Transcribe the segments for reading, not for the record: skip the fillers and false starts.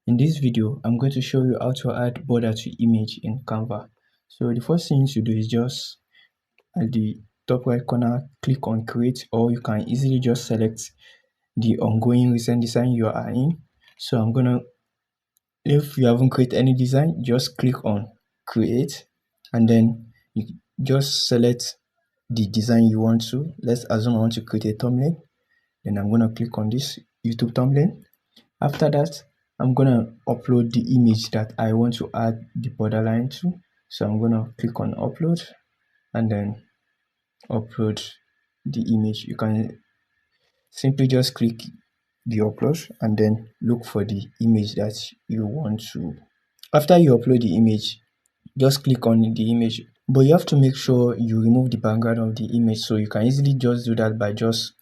In this video, I'm going to show you how to add border to image in Canva. So the first thing to do is just at the top right corner, click on create, or you can easily just select the ongoing recent design you are in. So if you haven't created any design, just click on create, and then you just select the design you want to. Let's assume I want to create a thumbnail. Then I'm going to click on this YouTube thumbnail. After that, I'm gonna upload the image that I want to add the borderline to. So I'm gonna click on upload and then upload the image. You can simply just click the upload and then look for the image that you want to. After you upload the image, just click on the image, but you have to make sure you remove the background of the image. So you can easily just do that by just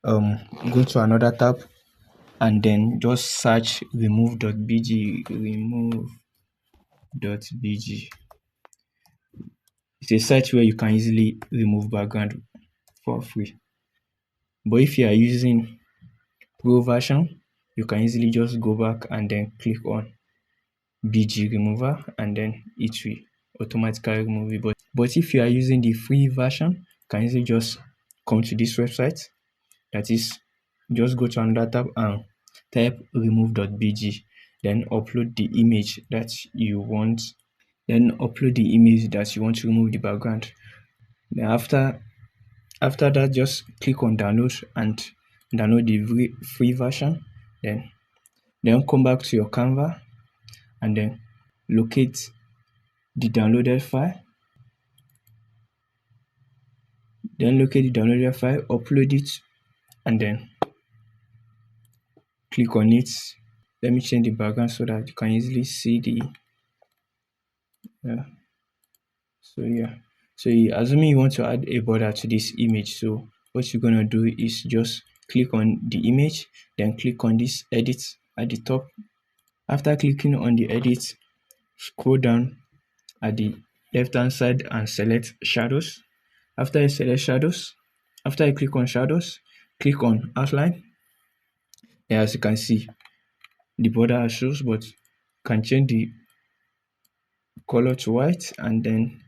go to another tab and then just search remove.bg. It's a site where you can easily remove background for free. But if you are using pro version, you can easily just go back and then click on bg remover and then it will automatically remove it. But if you are using the free version, you can easily just come to this website. That is, just go to another tab and type remove.bg, then upload the image that you want. Then upload the image that you want to remove the background. Then after that, just click on download and download the free version. Then come back to your Canva and then locate the downloaded file. Then locate the downloaded file, upload it, and then click on it. Let me change the background so that you can easily see the so assuming you want to add a border to this image, so what you're gonna do is just click on the image, then click on this edit at the top. After clicking on the edit, scroll down at the left hand side and select shadows. After you select shadows, after you click on shadows, click on outline. And as you can see, the border shows, but you can change the color to white, and then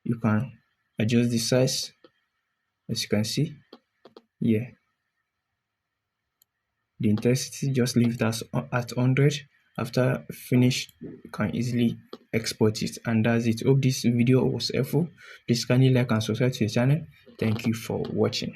you can adjust the size. As you can see here, the intensity, just leave that at 100. After finish, you can easily export it, and that's it. Hope this video was helpful. Please kindly like and subscribe to the channel. Thank you for watching.